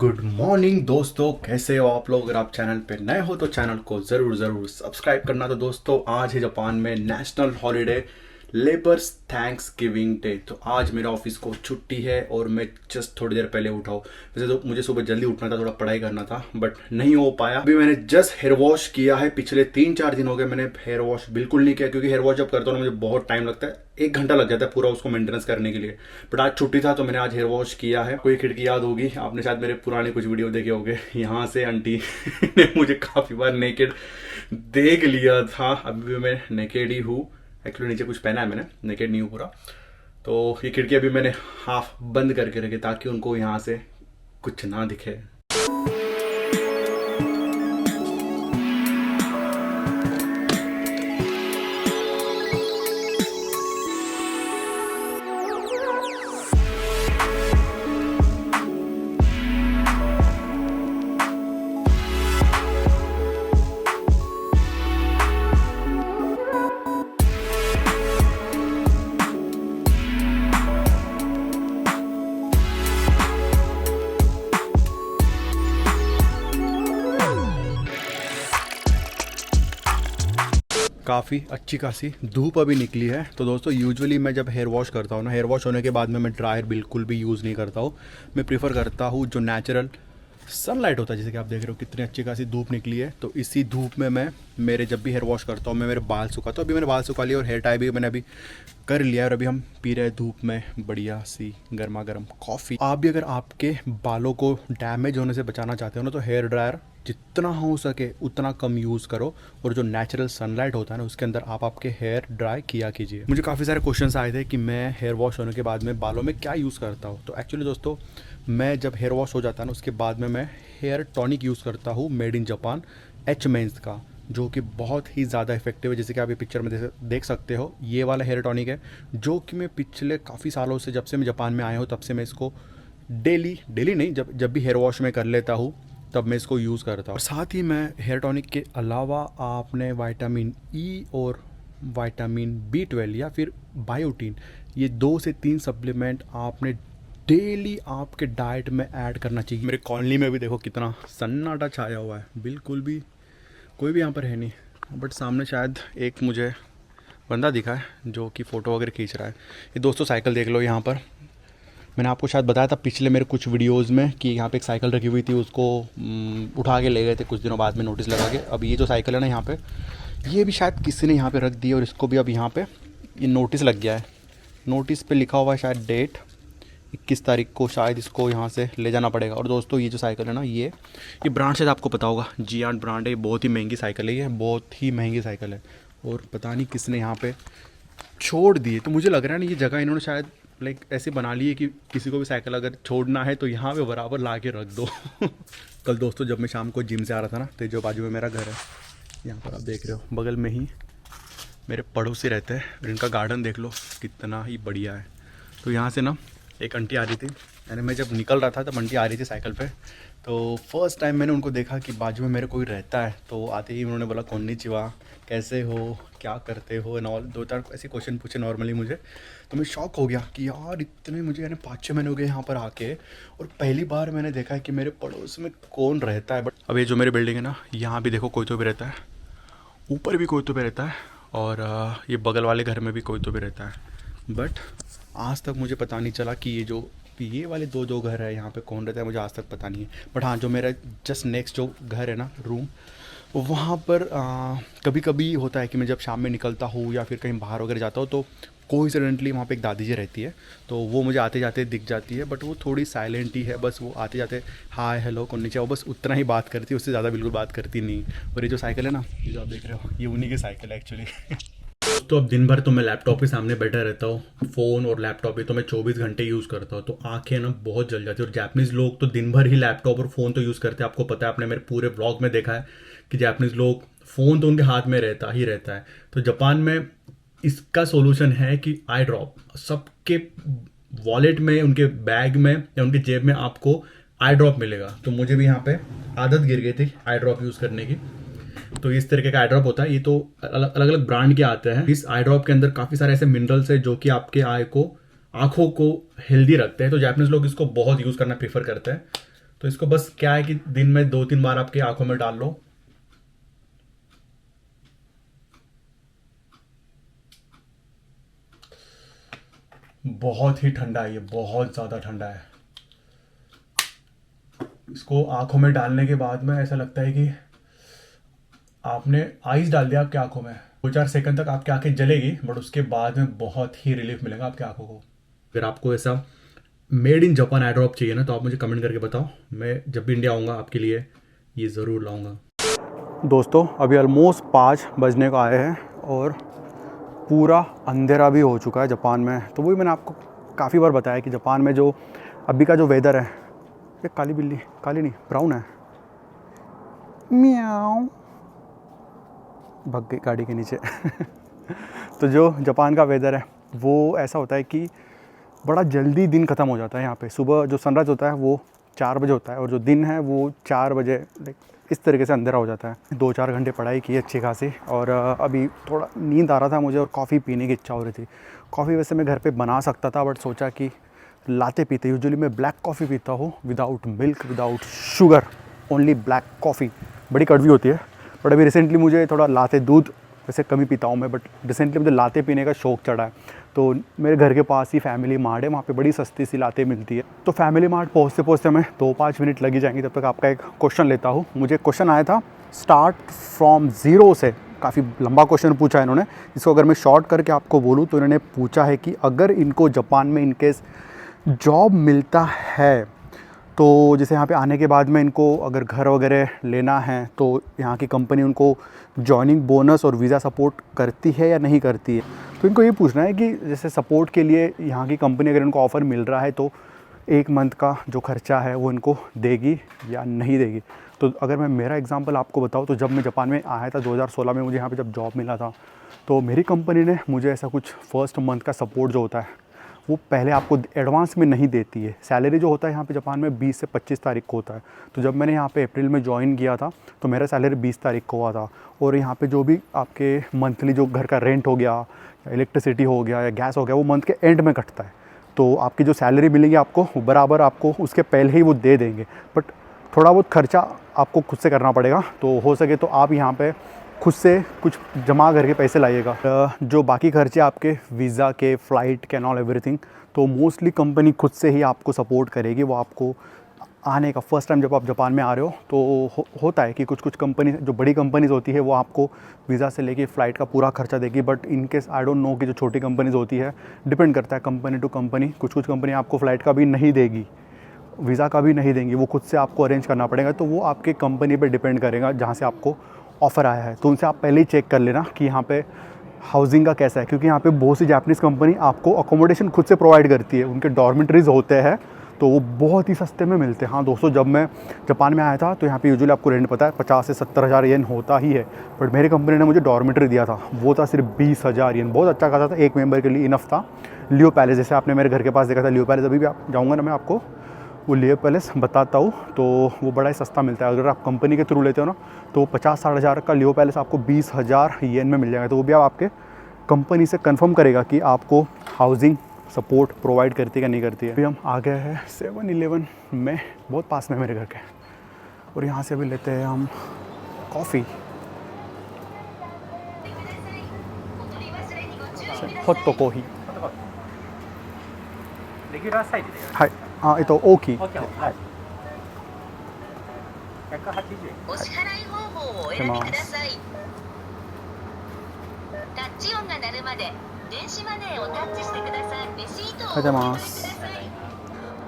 Good morning दोस्तों, कैसे हो आप लोग। अगर आप चैनल पे नए हो तो चैनल को ज़रूर सब्सक्राइब करना। तो दोस्तों, आज है जापान में national holiday labours thanks giving day. तो आज मेरा ऑफिस को छुट्टी है और मैं जस्ट थोड़ी देर पहले उठा हूँ। वैसे तो मुझे सुबह जल्दी उठना था, थोड़ा पढ़ाई करना था, बट नहीं हो पाया। अभी मैंने जस्ट हेयर वॉश किया है। पिछले 3-4 दिन हो गए मैंने हेयर वॉश बिल्कुल नहीं किया, क्योंकि हेयर वॉश जब करता हूँ ना मुझे बहुत टाइम लगता है, 1 घंटा लग जाता है पूरा उसको मेंटेनेंस करने के लिए। बट आज छुट्टी था तो मैंने आज हेयर वॉश किया है। कोई खिड़की याद होगी, आपने शायद मेरे पुराने कुछ वीडियो देखे होंगे। यहाँ से आंटी ने मुझे काफी बार नेकेड देख लिया था। अभी भी मैं नेकेड ही हूँ। एक्चुअली नीचे कुछ पहना है मैंने, नेकेड नहीं हूँ पूरा। तो ये खिड़की अभी मैंने हाफ बंद करके रखी ताकि उनको यहाँ से कुछ ना दिखे। काफ़ी अच्छी खासी धूप अभी निकली है। तो दोस्तों, यूजुअली मैं जब हेयर वॉश करता हूँ ना, हेयर वॉश होने के बाद में मैं ड्रायर बिल्कुल भी यूज़ नहीं करता हूँ। मैं प्रीफर करता हूँ जो नेचुरल सनलाइट होता है। जैसे कि आप देख रहे हो कितनी अच्छी खासी धूप निकली है। तो इसी धूप में मैं मेरे जब भी हेयर वॉश करता हूँ मैं मेरे बाल सुखाता हूँ। अभी मैंने बाल सुखा लिया और हेयर टाई भी मैंने अभी कर लिया है। और अभी हम पी रहे हैं धूप में बढ़िया सी गर्मा गर्म कॉफ़ी। आप भी अगर आपके बालों को डैमेज होने से बचाना चाहते हो ना, तो हेयर ड्रायर जितना हो सके उतना कम यूज़ करो। और जो नेचुरल सनलाइट होता है ना, उसके अंदर आप आपके हेयर ड्राई किया कीजिए। मुझे काफ़ी सारे क्वेश्चंस आए थे कि मैं हेयर वॉश होने के बाद में बालों में क्या यूज़ करता हूँ। तो एक्चुअली दोस्तों, मैं जब हेयर वॉश हो जाता है ना, उसके बाद में मैं हेयर टॉनिक यूज़ करता हूँ मेड इन जापान एच मेंस का, जो कि बहुत ही ज़्यादा इफेक्टिव है। जैसे कि आप ये पिक्चर में देख सकते हो, ये वाला हेयर टॉनिक है जो कि मैं पिछले काफ़ी सालों से, जब से मैं जापान में आया हूँ तब से मैं इसको डेली नहीं, जब जब भी हेयर वॉश में कर लेता हूँ तब मैं इसको यूज़ करता हूँ। और साथ ही मैं हेयर टॉनिक के अलावा आपने विटामिन ई और विटामिन B12 या फिर बायोटीन, ये 2 से 3 सप्लीमेंट आपने डेली आपके डाइट में ऐड करना चाहिए। मेरे कॉलोनी में भी देखो कितना सन्नाटा छाया हुआ है, बिल्कुल भी कोई भी यहाँ पर है नहीं। बट सामने शायद एक मुझे बंदा दिखा है जो कि फ़ोटो वगैरह खींच रहा है। ये दोस्तों साइकिल देख लो यहाँ पर। मैंने आपको शायद बताया था पिछले मेरे कुछ वीडियोस में कि यहाँ पे एक साइकिल रखी हुई थी, उसको उठा के ले गए थे कुछ दिनों बाद में नोटिस लगा के। अब ये जो साइकिल है ना यहाँ पे, ये भी शायद किसी ने यहाँ पे रख दी और इसको भी अब यहाँ पे ये नोटिस लग गया है। नोटिस पे लिखा हुआ है शायद डेट 21 तारीख को शायद इसको यहाँ से ले जाना पड़ेगा। और दोस्तों, ये जो साइकिल है ना, ये ब्रांड शायद आपको पता होगा, जियांट ब्रांड है। ये बहुत ही महंगी साइकिल है, ये बहुत ही महंगी साइकिल है। और पता नहीं किसने यहाँ पे छोड़ दिए। तो मुझे लग रहा है ना, ये जगह इन्होंने शायद लाइक ऐसे बना ली है कि किसी को भी साइकिल अगर छोड़ना है तो यहाँ पे बराबर ला के रख दो। कल दोस्तों, जब मैं शाम को जिम से आ रहा था ना, तो जो बाजू में मेरा घर है, यहाँ पर आप देख रहे हो बगल में ही मेरे पड़ोसी रहते हैं और इनका गार्डन देख लो कितना ही बढ़िया है। तो यहाँ से ना एक आंटी आ रही थी, यानी मैं जब निकल रहा था तब आंटी आ रही थी साइकिल पे। तो फर्स्ट टाइम मैंने उनको देखा कि बाजू में मेरे कोई रहता है। तो आते ही उन्होंने बोला कोन्निचिवा, कैसे हो, क्या करते हो एंड ऑल, 2-4 ऐसे क्वेश्चन पूछे नॉर्मली मुझे। तो मैं शॉक हो गया कि यार इतने, मुझे यानी 5-6 महीने हो गए यहाँ पर आके और पहली बार मैंने देखा है कि मेरे पड़ोस में कौन रहता है। बट अब ये जो मेरी बिल्डिंग है ना, यहाँ भी देखो कोई तो भी रहता है, ऊपर भी कोई तो भी रहता है और ये बगल वाले घर में भी कोई तो भी रहता है। बट आज तक मुझे पता नहीं चला कि ये वाले दो घर है यहाँ पे कौन रहता है, मुझे आज तक पता नहीं है। बट हाँ, जो मेरा जस्ट नेक्स्ट जो घर है ना, रूम, वहाँ पर कभी कभी होता है कि मैं जब शाम में निकलता हूँ या फिर कहीं बाहर वगैरह जाता हूँ तो कोइंसिडेंटली वहाँ पे एक दादी जी रहती है। तो वो मुझे आते जाते दिख जाती है, बट वो थोड़ी साइलेंट ही है। बस वो आते जाते हाय हेलो कोन्निचिवा, वो बस उतना ही बात करती है, उससे ज़्यादा बिल्कुल बात करती नहीं। और ये जो साइकिल है ना, ये जो आप देख रहे हो, ये उन्हीं की साइकिल है एक्चुअली। तो अब दिन भर तो मैं लैपटॉप के सामने बैठा रहता हूँ। फ़ोन और लैपटॉप ही तो मैं 24 घंटे यूज़ करता हूँ, तो आंखें ना बहुत जल जाती है। और जापानीज़ लोग तो दिन भर ही लैपटॉप और फ़ोन तो यूज़ करते हैं। आपको पता है, आपने मेरे पूरे ब्लॉग में देखा है कि जापानीज़ लोग फ़ोन तो उनके हाथ में रहता ही रहता है। तो जापान में इसका सोल्यूशन है कि आई ड्रॉप, सबके वॉलेट में, उनके बैग में या उनके जेब में आपको आई ड्रॉप मिलेगा। तो मुझे भी यहाँ पे आदत गिर गई थी आई ड्रॉप यूज़ करने की। तो इस तरीके का आई ड्रॉप होता है। ये तो अलग अलग ब्रांड के आते हैं। इस आई ड्रॉप के अंदर काफ़ी सारे ऐसे मिनरल्स है जो कि आपके आंखों को हेल्दी रखते हैं। तो जापानीज लोग इसको बहुत यूज़ करना प्रीफर करते हैं। तो इसको बस क्या है कि दिन में 2-3 बार आपकी आंखों में डाल लो। बहुत ही ठंडा है ये, बहुत ज़्यादा ठंडा है। इसको आंखों में डालने के बाद में ऐसा लगता है कि आपने आइस डाल दिया आपकी आंखों में। 2-4 सेकंड तक आपकी आंखें जलेगी, बट उसके बाद में बहुत ही रिलीफ मिलेगा आपकी आंखों को। अगर आपको ऐसा made in Japan I drop चाहिए ना, तो आप मुझे कमेंट करके बताओ, मैं जब भी इंडिया आऊँगा आपके लिए ये ज़रूर लाऊंगा। दोस्तों अभी ऑलमोस्ट 5 बजने को आए हैं और पूरा अंधेरा भी हो चुका है जापान में। तो वही मैंने आपको काफ़ी बार बताया कि जापान में जो अभी का जो वेदर है, ये काली बिल्ली, काली नहीं ब्राउन है, म्याऊं, भाग गई गाड़ी के नीचे। तो जो जापान का वेदर है वो ऐसा होता है कि बड़ा जल्दी दिन ख़त्म हो जाता है यहाँ पे। सुबह जो सनराइज़ होता है वो 4 बजे होता है और जो दिन है वो 4 बजे, लाइक इस तरीके से अंधेरा हो जाता है। 2-4 घंटे पढ़ाई की अच्छी खासी, और अभी थोड़ा नींद आ रहा था मुझे और कॉफ़ी पीने की इच्छा हो रही थी। कॉफ़ी वैसे मैं घर पे बना सकता था, बट सोचा कि लाते पीते, यूजुअली मैं ब्लैक कॉफ़ी पीता हूँ without milk, without sugar, only black coffee. बड़ी कड़वी होती है, बट अभी रिसेंटली मुझे थोड़ा लाते, दूध वैसे कम ही पीता हूँ मैं, बट रिसेंटली मुझे लाते पीने का शौक़ चढ़ा है। तो मेरे घर के पास ही फैमिली मार्ट है, वहाँ पे बड़ी सस्ती सी लाते मिलती है। तो फैमिली मार्ट पहुँचते पहुँचते मैं 2-5 मिनट लग ही जाएंगे। तब तक आपका एक क्वेश्चन लेता हूँ। मुझे क्वेश्चन आया था स्टार्ट फ्रॉम ज़ीरो से, काफ़ी लंबा क्वेश्चन पूछा है इन्होंने। इसको अगर मैं शॉर्ट करके आपको बोलूँ तो इन्होंने पूछा है कि अगर इनको जापान में इनकेस जॉब मिलता है, तो जैसे यहाँ पे आने के बाद में इनको अगर घर वगैरह लेना है तो यहाँ की कंपनी उनको जॉइनिंग बोनस और वीज़ा सपोर्ट करती है या नहीं करती है। तो इनको ये पूछना है कि जैसे सपोर्ट के लिए यहाँ की कंपनी अगर इनको ऑफ़र मिल रहा है तो 1 मंथ का जो खर्चा है वो इनको देगी या नहीं देगी। तो अगर मैं मेरा एग्जांपल आपको बताऊँ तो जब मैं जापान में आया था 2016 में, मुझे यहाँ पे जब जॉब मिला था, तो मेरी कंपनी ने मुझे ऐसा कुछ फर्स्ट मंथ का सपोर्ट जो होता है वो पहले आपको एडवांस में नहीं देती है। सैलरी जो होता है यहाँ पे जापान में 20 से 25 तारीख को होता है। तो जब मैंने यहाँ पे अप्रैल में ज्वाइन किया था तो मेरा सैलरी 20 तारीख को हुआ था। और यहाँ पे जो भी आपके मंथली जो घर का रेंट हो गया, इलेक्ट्रिसिटी हो गया या गैस हो गया, वो मंथ के एंड में कटता है। तो आपकी जो सैलरी मिलेगी आपको बराबर आपको उसके पहले ही वो दे देंगे, बट थोड़ा बहुत खर्चा आपको खुद से करना पड़ेगा। तो हो सके तो आप यहाँ पे खुद से कुछ जमा करके पैसे लाइएगा। जो बाकी खर्चे आपके वीज़ा के, फ़्लाइट के एंड ऑल एवरीथिंग, तो मोस्टली कंपनी खुद से ही आपको सपोर्ट करेगी। वो आपको आने का फर्स्ट टाइम जब आप जापान में आ रहे हो तो होता है कि कुछ कंपनी, जो बड़ी कंपनीज़ होती है वो आपको वीज़ा से लेके फ़्लाइट का पूरा खर्चा देगी। But in case I don't know कि जो छोटी कंपनीज़ होती है, डिपेंड करता है कंपनी टू कंपनी। कुछ कंपनी आपको फ़्लाइट का भी नहीं देगी, वीज़ा का भी नहीं देंगी, वो खुद से आपको अरेंज करना पड़ेगा। तो वो आपके कंपनी पे डिपेंड करेगा जहाँ से आपको ऑफ़र आया है। तो उनसे आप पहले ही चेक कर लेना कि यहाँ पे हाउसिंग का कैसा है, क्योंकि यहाँ पे बहुत सी जापानीज़ कंपनी आपको अकोमोडेशन खुद से प्रोवाइड करती है। उनके डॉर्मेटरीज़ होते हैं तो वो बहुत ही सस्ते में मिलते हैं। हाँ दोस्तों, जब मैं जापान में आया था तो यहाँ पे यूजुअली आपको रेंट पता है 50 से 70 हज़ार येन होता ही है, बट मेरी कंपनी ने मुझे डॉर्मेटरी दिया था, वो था सिर्फ 20 हज़ार येन। बहुत अच्छा खासा था, एक मेंबर के लिए इनफ था। लियो पैलेस, जैसे आपने मेरे घर के पास देखा था लियो पैलेस, अभी भी आप जाऊँगा ना मैं आपको वो लियो पैलेस बताता हूँ, तो वो बड़ा ही सस्ता मिलता है। अगर आप कंपनी के थ्रू लेते हो ना तो 50-60 हज़ार का लियो पैलेस आपको 20 हज़ार येन में मिल जाएगा। तो वो भी आप आपके कंपनी से कंफर्म करेगा कि आपको हाउसिंग सपोर्ट प्रोवाइड करती है या नहीं करती है। अभी हम आ गए हैं 7-Eleven में, बहुत पास में मेरे घर के, और यहाँ से अभी लेते हैं हम कॉफ़ी। हॉट कॉफ़ी, हाय, हाँ ये तो ओकी।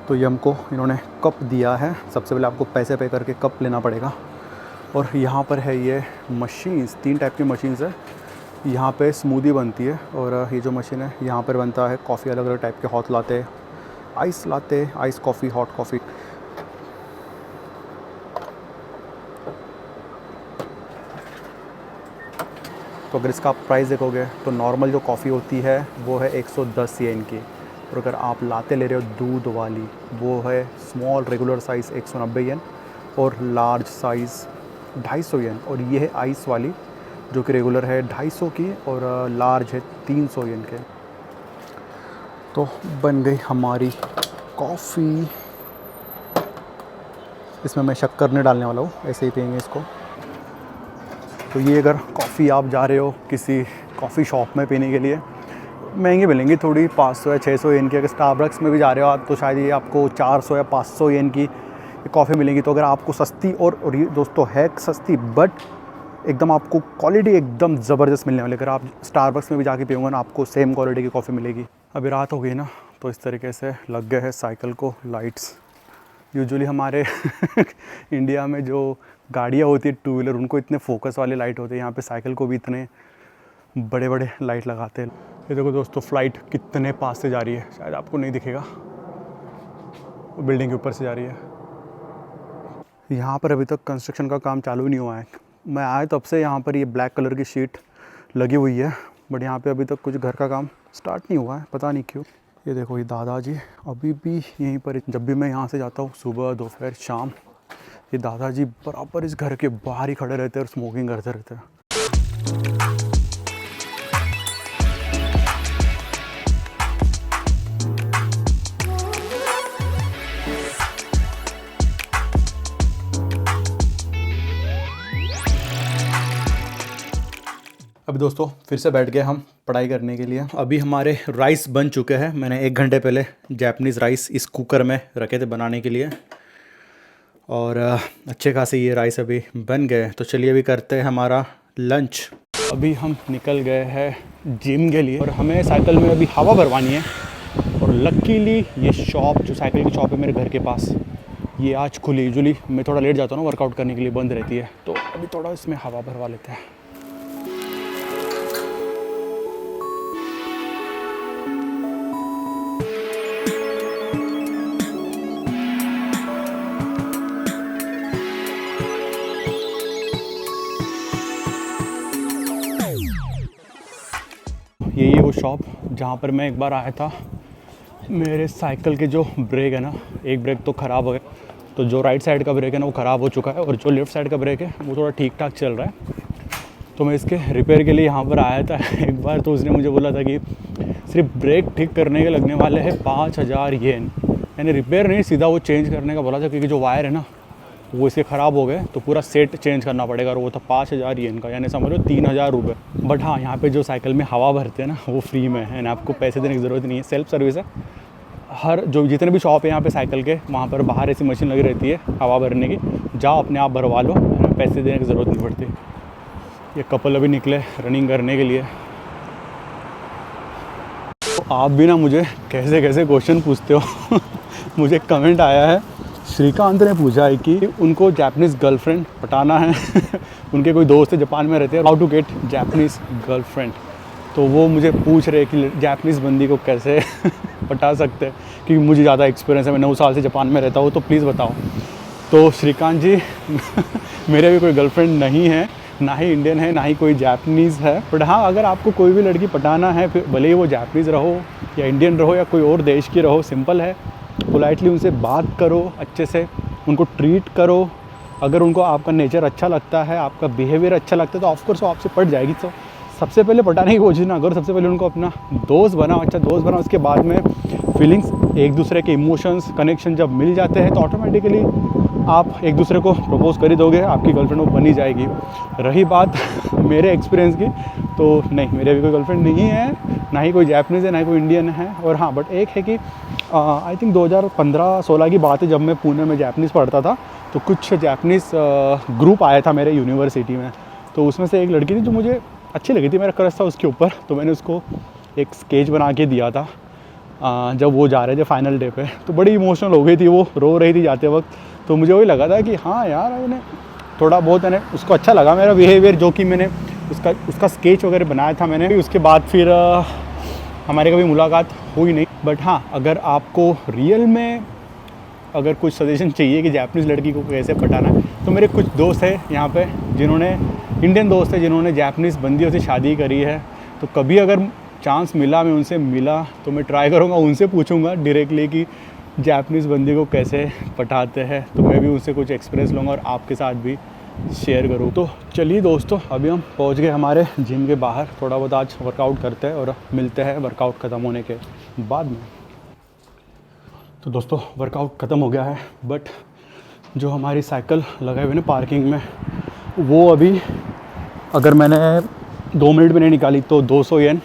तो ये हमको इन्होंने कप दिया है। सबसे पहले आपको पैसे पे करके कप लेना पड़ेगा। और यहाँ पर है ये मशीन्स, 3 टाइप की मशीन्स है। यहाँ पे स्मूदी बनती है, और ये जो मशीन है यहाँ पर बनता है कॉफ़ी। अलग अलग टाइप के हॉट लाते, आइस लाते, आइस कॉफ़ी, हॉट कॉफ़ी। तो अगर इसका आप प्राइस देखोगे तो नॉर्मल जो कॉफ़ी होती है वो है 110 येन की, और अगर आप लाते ले रहे हो दूध वाली वो है स्मॉल रेगुलर साइज़ 190 येन, और लार्ज साइज़ 250 येन। और ये है आइस वाली जो कि रेगुलर है 250 की, और लार्ज है 300 येन के। तो बन गई हमारी कॉफ़ी। इसमें मैं शक्कर नहीं डालने वाला हूँ, ऐसे ही पियेंगे इसको। तो ये अगर कॉफ़ी आप जा रहे हो किसी कॉफ़ी शॉप में पीने के लिए, महंगी मिलेंगी थोड़ी, 500 या 600 येन की। अगर स्टारबक्स में भी जा रहे हो आप तो शायद ये आपको 400 या 500 येन की कॉफ़ी मिलेंगी। तो अगर आपको सस्ती और ये दोस्तों है सस्ती बट एकदम आपको क्वालिटी एकदम ज़बरदस्त मिलने वाली, अगर आप स्टारबक्स में भी जाके पियोगे ना आपको सेम क्वालिटी की कॉफ़ी मिलेगी। अभी रात हो गई ना, तो इस तरीके से लग गए हैं साइकिल को लाइट्स। यूजुअली हमारे इंडिया में जो गाड़ियाँ होती है टू व्हीलर, उनको इतने फोकस वाले लाइट होते हैं, यहाँ पे साइकिल को भी इतने बड़े बड़े लाइट लगाते हैं। ये देखो दोस्तों फ़्लाइट कितने पास से जा रही है, शायद आपको नहीं दिखेगा, वो बिल्डिंग के ऊपर से जा रही है। यहाँ पर अभी तक कंस्ट्रक्शन का काम चालू नहीं हुआ है। मैं आया तब से यहाँ पर ये ब्लैक कलर की शीट लगी हुई है, बट यहाँ पे अभी तक कुछ घर का काम स्टार्ट नहीं हुआ है, पता नहीं क्यों। ये देखो ये दादाजी अभी भी यहीं पर, जब भी मैं यहाँ से जाता हूँ सुबह दोपहर शाम, ये दादाजी बराबर इस घर के बाहर ही खड़े रहते हैं और स्मोकिंग करते रहते हैं। अभी दोस्तों फिर से बैठ गए हम पढ़ाई करने के लिए। अभी हमारे राइस बन चुके हैं, मैंने 1 घंटे पहले जापानीज़ राइस इस कुकर में रखे थे बनाने के लिए, और अच्छे खासे ये राइस अभी बन गए। तो चलिए अभी करते हैं हमारा लंच। अभी हम निकल गए हैं जिम के लिए और हमें साइकिल में अभी हवा भरवानी है, और लकीली ये शॉप जो साइकिल की शॉप है मेरे घर के पास, ये आज खुली। यूजुअली मैं थोड़ा लेट जाता हूँ ना वर्कआउट करने के लिए, बंद रहती है, तो अभी थोड़ा इसमें हवा भरवा लेते हैं। यही है वो शॉप जहाँ पर मैं एक बार आया था। मेरे साइकिल के जो ब्रेक है ना, एक ब्रेक तो ख़राब हो गया, तो जो राइट साइड का ब्रेक है ना वो ख़राब हो चुका है, और जो लेफ़्ट साइड का ब्रेक है वो थोड़ा ठीक ठाक चल रहा है। तो मैं इसके रिपेयर के लिए यहाँ पर आया था एक बार। तो उसने मुझे बोला था कि सिर्फ ब्रेक ठीक करने के लगने वाले हैं 5000 येन, यानी रिपेयर नहीं, सीधा वो चेंज करने का बोला था, क्योंकि जो वायर है ना वो इसके ख़राब हो गए, तो पूरा सेट चेंज करना पड़ेगा, और वो था 5000 येन का, यानी समझ लो 3000 रुपये। बट हाँ, यहाँ पे जो साइकिल में हवा भरते हैं ना वो फ्री में है, यानी आपको पैसे देने की ज़रूरत नहीं है, सेल्फ सर्विस है। हर जो जितने भी शॉप है यहाँ पे साइकिल के, वहाँ पर बाहर ऐसी मशीन लगी रहती है हवा भरने की, जाओ अपने आप भरवा लो, पैसे देने की ज़रूरत नहीं पड़ती। ये कपल अभी निकले रनिंग करने के लिए। तो आप भी ना मुझे कैसे कैसे क्वेश्चन पूछते हो मुझे कमेंट आया है, श्रीकांत ने पूछा है कि उनको जापानीज़ गर्लफ्रेंड पटाना है उनके कोई दोस्त है जापान में रहते हैं, how to get Japanese girlfriend. तो वो मुझे पूछ रहे कि जापानीज़ बंदी को कैसे पटा सकते हैं, क्योंकि मुझे ज़्यादा एक्सपीरियंस है, मैं 9 साल से जापान में रहता हूँ, तो प्लीज़ बताओ। तो श्रीकांत जी मेरे भी कोई गर्लफ्रेंड नहीं है, ना ही इंडियन है ना ही कोई जापानीज़ है। बट हाँ, अगर आपको कोई भी लड़की पटाना है, फिर भले ही वो जापानीज़ रहो या इंडियन रहो या कोई और देश की रहो, सिंपल है, पोलाइटली उनसे बात करो, अच्छे से उनको ट्रीट करो। अगर उनको आपका नेचर अच्छा लगता है, आपका बिहेवियर अच्छा लगता है, तो ऑफकोर्स वो आपसे पट जाएगी। तो सबसे पहले पटाने की कोशिश ना करो, सबसे पहले उनको अपना दोस्त बनाओ, अच्छा दोस्त बनाओ। उसके बाद में फीलिंग्स, एक दूसरे के इमोशंस, कनेक्शन जब मिल जाते हैं तो ऑटोमेटिकली आप एक दूसरे को प्रपोज कर ही दोगे, आपकी गर्लफ्रेंड वो बनी जाएगी। रही बात मेरे एक्सपीरियंस की, तो नहीं, मेरे भी कोई गर्लफ्रेंड नहीं है, ना ही कोई जापानीज़ है ना ही कोई इंडियन है। और हाँ, बट एक है कि आई थिंक 2015-16 की बात है, जब मैं पुणे में जापानीज़ पढ़ता था, तो कुछ जापानीज़ ग्रुप आया था मेरे यूनिवर्सिटी में। तो उसमें से एक लड़की थी जो मुझे अच्छी लगी थी, मेरा क्रश था उसके ऊपर। तो मैंने उसको एक स्केच बना के दिया था जब वो जा रहे थे फाइनल डे पे। तो बड़ी इमोशनल हो गई थी, वो रो रही थी जाते वक्त। तो मुझे वही लगा था कि हाँ यार, मैंने थोड़ा बहुत, मैंने उसको अच्छा लगा मेरा बिहेवियर, जो कि मैंने उसका स्केच वगैरह बनाया था मैंने। उसके बाद फिर हमारे कभी मुलाकात हुई नहीं। बट हाँ, अगर आपको रियल में अगर कुछ सजेशन चाहिए कि जापानीज़ लड़की को कैसे पटाना है, तो मेरे कुछ दोस्त हैं यहाँ पे जिन्होंने, इंडियन दोस्त हैं जिन्होंने जापानीज़ बंदियों से शादी करी है। तो कभी अगर चांस मिला, मैं उनसे मिला, तो मैं ट्राई करूँगा, उनसे पूछूँगा डायरेक्टली कि जापानीज़ बंदी को कैसे पटाते हैं। तो मैं भी उनसे कुछ एक्सपीरियंस लूँगा और आपके साथ भी शेयर करूँ। तो चलिए दोस्तों, अभी हम पहुँच गए हमारे जिम के बाहर। थोड़ा बहुत आज वर्कआउट करते हैं और मिलते हैं वर्कआउट ख़त्म होने के बाद में। तो दोस्तों वर्कआउट ख़त्म हो गया है, बट जो हमारी साइकिल लगाए हुए ना पार्किंग में, वो अभी अगर मैंने 2 मिनट में नहीं निकाली तो 200 येन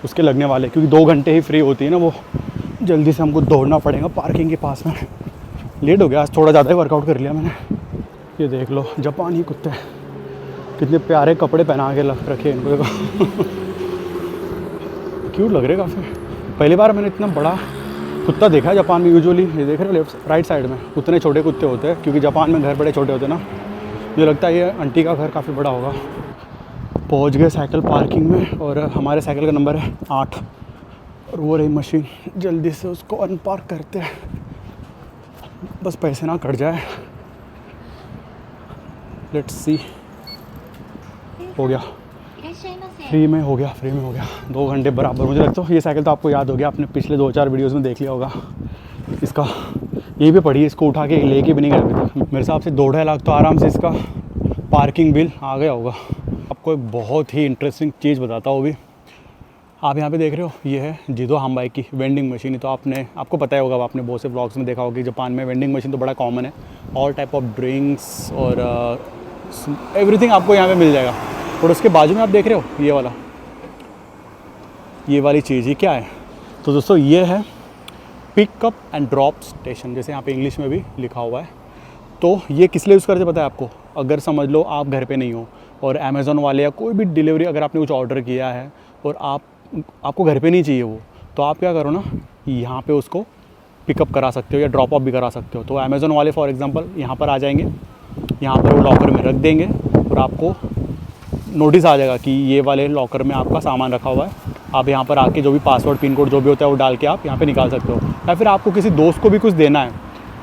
उसके लगने वाले, क्योंकि 2 घंटे ही फ्री होती है ना वो। जल्दी से हमको दौड़ना पड़ेगा पार्किंग के पास में। लेट हो गया आज, थोड़ा ज़्यादा ही वर्कआउट कर लिया मैंने। ये देख लो जापानी कुत्ते, कितने प्यारे कपड़े पहना के रखे इनको, देखो क्यूट लग रहे काफ़ी। पहली बार मैंने इतना बड़ा कुत्ता देखा है जापान में। यूजुअली ये देख रहे हो लेफ्ट राइट साइड में उतने छोटे कुत्ते होते हैं, क्योंकि जापान में घर बड़े छोटे होते हैं ना। मुझे लगता है ये आंटी का घर काफ़ी बड़ा होगा। पहुंच गए साइकिल पार्किंग में, और हमारे साइकिल का नंबर है 8, और वो रही मशीन। जल्दी से उसको अनपार्क करते हैं, बस पैसे ना कट जाए। लेट्स सी, हो गया, फ्री में हो गया, फ्री में हो गया। 2 घंटे बराबर। मुझे लगता है ये साइकिल तो आपको याद हो गया, आपने पिछले 2-4 वीडियोस में देख लिया होगा। इसका यही पे पड़ी है, इसको उठा के लेके भी नहीं गए अभी तक। मेरे हिसाब से 2-2.5 लाख तो आराम से इसका पार्किंग बिल आ गया होगा। आपको एक बहुत ही इंटरेस्टिंग चीज़ बताता हूँ। अभी आप यहाँ पे देख रहे हो, ये है जिदो हामबाई की वेंडिंग मशीन। तो आपको पता ही होगा, आपने बहुत से व्लॉग्स में देखा होगा कि जापान में वेंडिंग मशीन तो बड़ा कॉमन है। ऑल टाइप ऑफ ड्रिंक्स और एवरीथिंग आपको यहाँ पे मिल जाएगा। और उसके बाजू में आप देख रहे हो ये वाली चीज़, ये क्या है? तो दोस्तों ये है पिकअप एंड ड्रॉप स्टेशन, जैसे यहाँ पे इंग्लिश में भी लिखा हुआ है। तो ये किस लिए यूज़ करते पता है आपको? अगर समझ लो आप घर पे नहीं हो और अमेज़ॉन वाले या कोई भी डिलीवरी, अगर आपने कुछ ऑर्डर किया है और आपको घर पे नहीं चाहिए वो, तो आप क्या करो ना, यहाँ पे उसको पिकअप करा सकते हो या ड्रॉप ऑफ भी करा सकते हो। तो अमेज़ॉन वाले फॉर एग्जांपल यहाँ पर आ जाएंगे, यहाँ पर वो लॉकर में रख देंगे और आपको नोटिस आ जाएगा कि ये वाले लॉकर में आपका सामान रखा हुआ है। आप यहाँ पर आके जो भी पासवर्ड पिन कोड जो भी होता है वो डाल के आप यहाँ पे निकाल सकते हो। या फिर आपको किसी दोस्त को भी कुछ देना है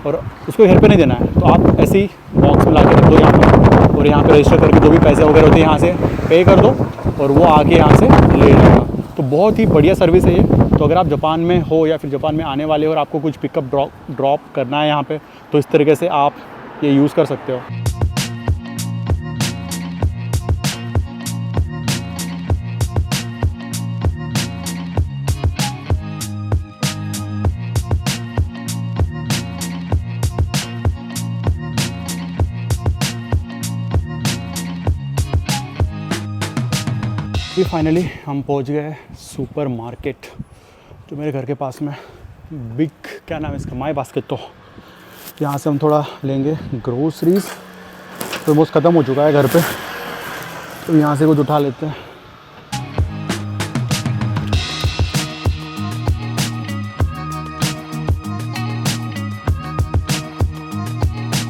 और उसको घर पे नहीं देना है, तो आप ऐसे ही बॉक्स में ला के रख दो यहाँ पर, और यहाँ पे रजिस्टर करके जो भी पैसे वगैरह होते हैं यहाँ से पे कर दो और वो आके यहाँ से ले जाएगा। तो बहुत ही बढ़िया सर्विस है ये। तो अगर आप जापान में हो या फिर जापान में आने वाले हो और आपको कुछ पिकअप ड्रॉप करना है यहाँ पे, तो इस तरीके से आप ये यूज़ कर सकते हो। ये फाइनली हम पहुंच गए सुपर मार्केट, जो मेरे घर के पास में बिग, क्या नाम है इसका, माई बास्केट। तो यहाँ से हम थोड़ा लेंगे ग्रोसरीज, तो बहुत ख़त्म हो चुका है घर पे, तो यहाँ से कुछ उठा लेते हैं।